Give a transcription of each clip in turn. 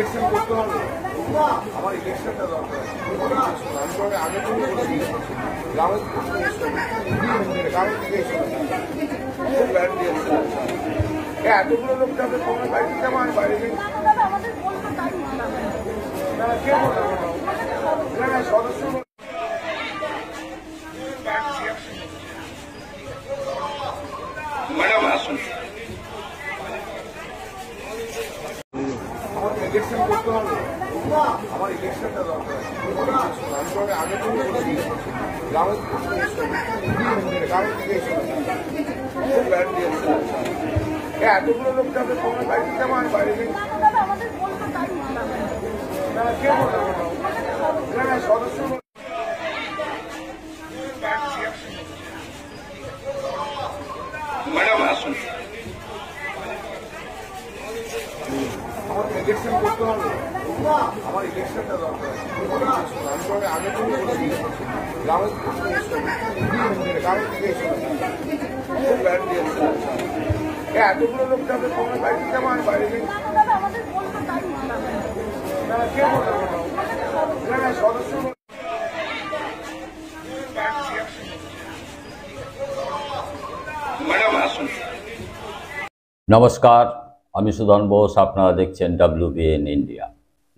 Election করতে হবে, আমার ইলেকশনটা দরকার। আমি আগে থেকে বলছি গ্রামের থেকে খুব ব্যাড দিয়েছে। এতগুলো লোক যাবে তোমার বাইরে যাবো, আমি বাইরে যাই কে বলবো সদস্য ম্যাডাম আসুন। ইলেকশন করতে হবে, আমার ইলেকশনটা দরকার। আমি আগে থেকে বলছি গ্রামের থেকে খুব ব্যাড দিয়েছে। এতগুলো লোক যাবে তোমার বাইরে যাবো, আমি বাইরে যাই কে বলবো সদস্য ম্যাডাম আসুন। ইলেকশন করতে হবে, আমার ইলেকশনটা দরকার। আমি আগে থেকে বলছি গ্রামের থেকে খুব ব্যাড দিয়েছে। এতগুলো লোক যাবে তোমার বাইরে যাবো, আমি বাইরে যাই কে বলবো সদস্য ম্যাডাম আসুন। নমস্কার, আমি সুধন বোস, আপনারা দেখছেন WBN ইন্ডিয়া।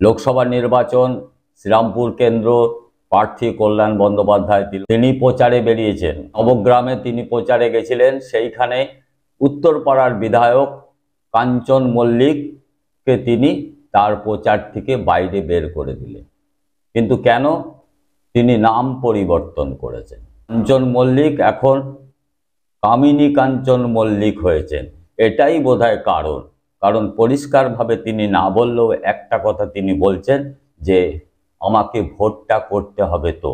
লোকসভা নির্বাচন, শ্রীরামপুর কেন্দ্র প্রার্থী কল্যাণ বন্দ্যোপাধ্যায় তিনি প্রচারে বেরিয়েছেন। নবগ্রামে তিনি প্রচারে গেছিলেন, সেইখানে উত্তরপাড়ার বিধায়ক কাঞ্চন মল্লিককে তিনি তার প্রচার থেকে বাইরে বের করে দিলেন। কিন্তু কেন? তিনি নাম পরিবর্তন করেছেন। কাঞ্চন মল্লিক এখন কামিনী কাঞ্চন মল্লিক হয়েছেন। এটাই বোধহয় কারণ পরিষ্কারভাবে তিনি না বললেও একটা কথা তিনি বলছেন যে আমাকে ভোটটা করতে হবে। তো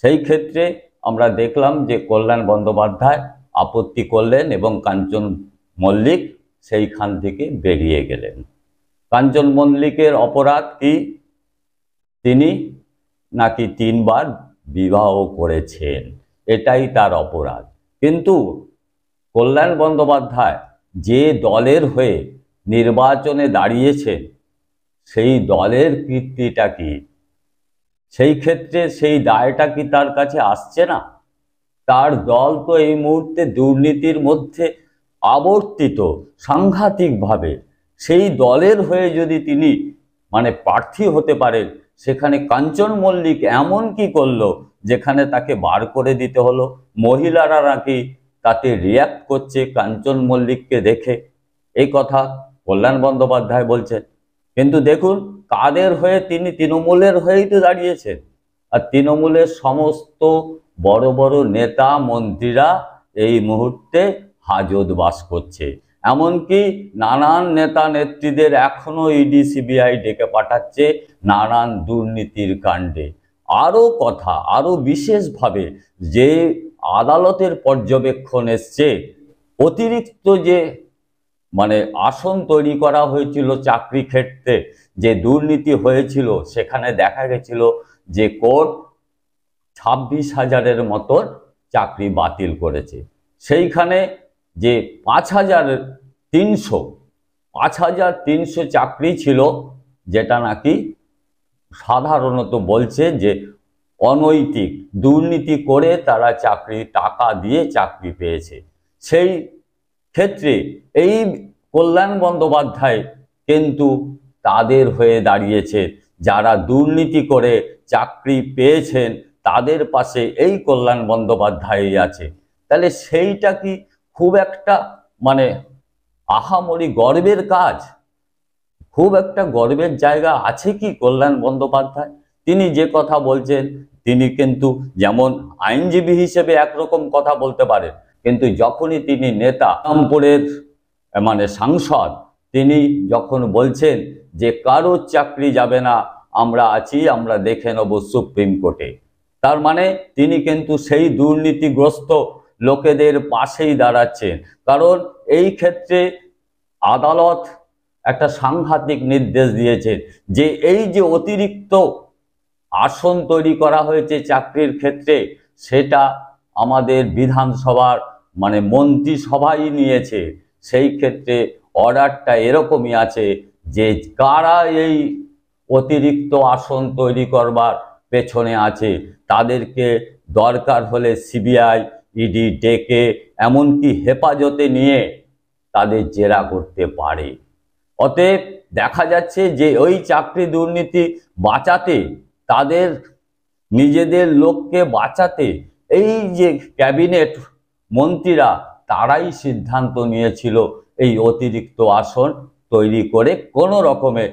সেই ক্ষেত্রে আমরা দেখলাম যে কল্যাণ বন্দ্যোপাধ্যায় আপত্তি করলেন এবং কাঞ্চন মল্লিক সেইখান থেকে বেরিয়ে গেলেন। কাঞ্চন মল্লিকের অপরাধ কি? তিনি নাকি 3 বার বিবাহ করেছেন, এটাই তার অপরাধ। কিন্তু কল্যাণ বন্দ্যোপাধ্যায় যে দলের হয়ে নির্বাচনে দাঁড়িয়েছেন সেই দলের কীর্তিটা কি? সেই ক্ষেত্রে সেই দায়টা কি তার কাছে আসছে না? তার দল তো এই মুহূর্তে দুর্নীতির মধ্যে আবর্তিত সাংঘাতিকভাবে। সেই দলের হয়ে যদি তিনি প্রার্থী হতে পারেন, সেখানে কাঞ্চন মল্লিক এমন কি করলো যেখানে তাকে বার করে দিতে হলো? মহিলারা নাকি তাতে রিয়াক্ট করছে কাঞ্চন মল্লিককে দেখে, এই কথা কল্যাণ বন্দ্যোপাধ্যায় বলছেন। কিন্তু দেখুন কাদের হয়ে? তিনি তৃণমূলের হয়েই তো দাঁড়িয়েছেন। আর তৃণমূলের সমস্ত বড় বড় নেতা মন্ত্রীরা এই মুহূর্তে হাজত বাস করছে। এমনকি নানান নেতা নেত্রীদের এখনো ইডি সিবিআই ডেকে পাঠাচ্ছে নানান দুর্নীতির কাণ্ডে। আরও বিশেষভাবে যে আদালতের পর্যবেক্ষণ এসছে, অতিরিক্ত যে আসন তৈরি করা হয়েছিল চাকরি ক্ষেত্রে, যে দুর্নীতি হয়েছিল, সেখানে দেখা গেছিল যে কোর্ট 26,000-এর মতন চাকরি বাতিল করেছে। সেইখানে যে 5,300 চাকরি ছিল, যেটা নাকি সাধারণত বলছে যে অনৈতিক, দুর্নীতি করে তারা টাকা দিয়ে চাকরি পেয়েছে। সেই ক্ষেত্রে এই কল্যাণ বন্দ্যোপাধ্যায় কিন্তু তাদের হয়ে দাঁড়িয়েছে। যারা দুর্নীতি করে চাকরি পেয়েছেন তাদের পাশে এই কল্যাণ বন্দ্যোপাধ্যায়ই আছে। তাহলে সেইটা কি খুব একটা আহামরি গর্বের কাজ? খুব একটা গর্বের জায়গা আছে কি কল্যাণ বন্দ্যোপাধ্যায়? তিনি যে কথা বলছেন, তিনি কিন্তু যেমন আইনজীবী হিসেবে একরকম কথা বলতে পারেন, কিন্তু যখনই তিনি নেতা, রামপুরের সাংসদ, তিনি যখন বলছেন যে কারোর চাকরি যাবে না, আমরা আছি, আমরা দেখে নেব সুপ্রিম কোর্টে, তার তিনি কিন্তু সেই দুর্নীতিগ্রস্ত লোকেদের পাশেই দাঁড়াচ্ছেন। কারণ এই ক্ষেত্রে আদালত একটা সাংঘাতিক নির্দেশ দিয়েছে যে এই যে অতিরিক্ত আসন তৈরি করা হয়েছে চাকরির ক্ষেত্রে, সেটা আমাদের বিধানসভার মন্ত্রিসভাই নিয়েছে। সেই ক্ষেত্রে অর্ডারটা এরকমই আছে যে কারা এই অতিরিক্ত আসন তৈরি করবার পেছনে আছে, তাদেরকে দরকার হলে সিবিআই ইডি ডেকে এমনকি হেফাজতে নিয়ে তাদের জেরা করতে পারে। অতএব দেখা যাচ্ছে যে ওই চাকরি দুর্নীতি বাঁচাতে, তাদের নিজেদের লোককে বাঁচাতে এই যে ক্যাবিনেট মন্ত্রীরা তারাই সিদ্ধান্ত নিয়েছিল এই অতিরিক্ত আসন তৈরি করে কোনো রকমে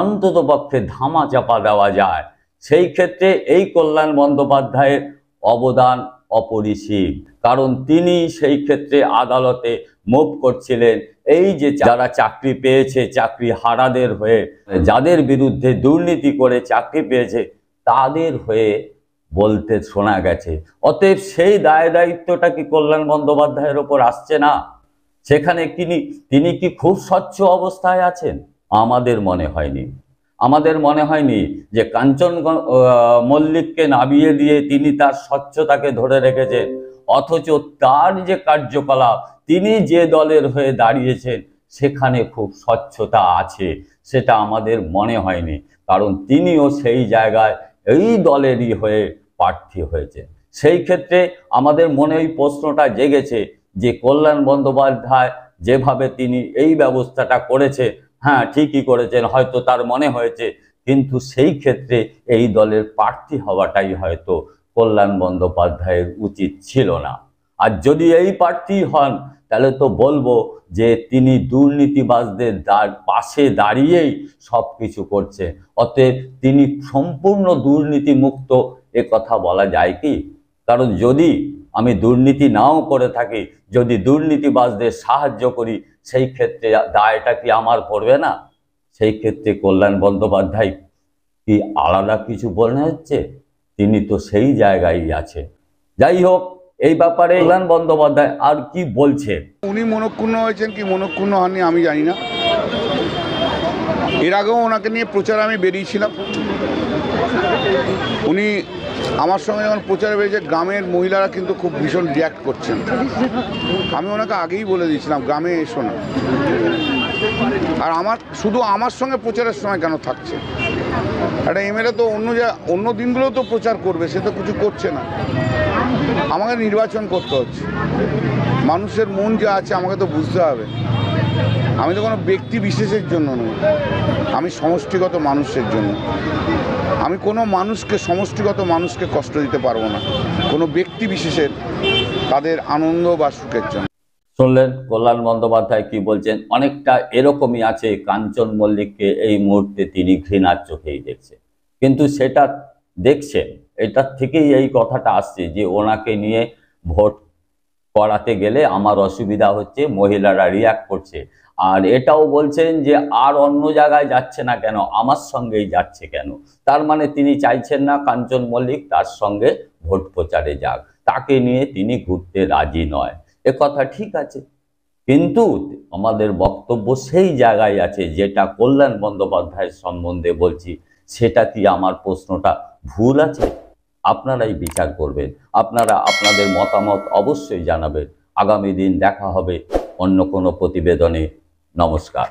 অন্ততপক্ষে ধামাচাপা দেওয়া যায়। সেই ক্ষেত্রে এই কল্যাণ বন্দ্যোপাধ্যায়ের অবদান অপরিসীম, কারণ তিনি সেই ক্ষেত্রে আদালতে মুভ করছিলেন এই যে যারা চাকরি পেয়েছে, চাকরি হারাদের হয়ে, যাদের বিরুদ্ধে দুর্নীতি করে চাকরি পেয়েছে তাদের হয়ে বলতে শোনা গেছে। অতএব সেই দায় দায়িত্বটা কি কল্যাণ বন্দ্যোপাধ্যায়ের ওপর আসছে না? সেখানে তিনি কি খুব স্বচ্ছ অবস্থায় আছেন? আমাদের মনে হয়নি যে কাঞ্চন মল্লিককে নামিয়ে দিয়ে তিনি তার স্বচ্ছতাকে ধরে রেখেছেন, অথচ তার যে কার্যকলাপ, তিনি যে দলের হয়ে দাঁড়িয়েছেন সেখানে খুব স্বচ্ছতা আছে, সেটা আমাদের মনে হয়নি। কারণ তিনিও সেই জায়গায় এই দলেরই হয়ে প্রার্থী হয়েছে। সেই ক্ষেত্রে আমাদের মনে এই প্রশ্নটা জেগেছে যে কল্যাণ বন্দ্যোপাধ্যায় যেভাবে তিনি এই ব্যবস্থাটা করেছে, হ্যাঁ ঠিকই করেছেন, হয়তো তার মনে হয়েছে, কিন্তু সেই ক্ষেত্রে এই দলের প্রার্থী হওয়াটাই হয়তো কল্যাণ বন্দ্যোপাধ্যায়ের উচিত ছিল না। আর যদি এই প্রার্থী হন তাহলে তো বলবো যে তিনি দুর্নীতিবাজদের পাশে দাঁড়িয়েই সব কিছু করছে। অতএব তিনি সম্পূর্ণ দুর্নীতিমুক্ত এ কথা বলা যায় কি? কারণ যদি আমি দুর্নীতি নাও করে থাকি, যদি দুর্নীতিবাজদের সাহায্য করি, সেই ক্ষেত্রে দায়টা কি আমার পড়বে না? সেই ক্ষেত্রে কল্যাণ বন্দ্যোপাধ্যায় কি আলাদা কিছু বলে হচ্ছে? তিনি তো সেই জায়গায় আছে। যাই হোক, এই ব্যাপারে কল্যাণ বন্দ্যোপাধ্যায় আর কি বলছেন? উনি মনক্ষুণ্ণ হয়েছেন কি মনক্ষুণ্ণ হননি আমি জানি না। এর আগেও ওনাকে নিয়ে প্রচার আমি বেরিয়েছিলাম। উনি আমার সঙ্গে যখন প্রচারে বেরিয়েছে, গ্রামের মহিলারা কিন্তু খুব ভীষণ রিয়াক্ট করছেন। আমি ওনাকে আগেই বলে দিয়েছিলাম গ্রামে এসো না। আর শুধু আমার সঙ্গে প্রচারের সময় কেন থাকছে? একটা এমএলএ তো অন্য দিনগুলোও তো প্রচার করবে, সে তো কিছু করছে না। আমাকে নির্বাচন করতে হচ্ছে, মানুষের মন যা আছে আমাকে তো বুঝতে হবে। আমি তো কোনো ব্যক্তি বিশেষের জন্য নই, আমি সমষ্টিগত মানুষের জন্য। আমি কোনো সমষ্টিগত মানুষকে কষ্ট দিতে পারবো না, কোনো ব্যক্তি বিশেষের তাদের আনন্দ বা সুখের জন্য। শুনলেন কল্যাণ বন্দ্যোপাধ্যায় কি বলছেন? অনেকটা এরকমই আছে, কাঞ্চন মল্লিককে এই মুহূর্তে তিনি ঘৃণার চোখেই দেখছেন, কিন্তু সেটা দেখছেন এটার থেকেই এই কথাটা আসছে যে ওনাকে নিয়ে ভোট করাতে গেলে আমার অসুবিধা হচ্ছে, মহিলারা রিয়াক্ট করছে। আর এটাও বলছেন যে আর অন্য জায়গায় যাচ্ছে না কেন, আমার সঙ্গেই যাচ্ছে কেন? তার মানে তিনি চাইছেন না কাঞ্চন মল্লিক তার সঙ্গে ভোট প্রচারে যাক, তাকে নিয়ে তিনি ঘুরতে রাজি নয়। এ কথা ঠিক আছে, কিন্তু আমাদের বক্তব্য সেই জায়গায় আছে যেটা কল্যাণ বন্দ্যোপাধ্যায়ের সম্বন্ধে বলছি। সেটা কি আমার প্রশ্নটা ভুল আছে? আপনারাই বিচার করবেন, আপনারা আপনাদের মতামত অবশ্যই জানাবেন। আগামী দিন দেখা হবে অন্য কোনো প্রতিবেদনে। নমস্কার।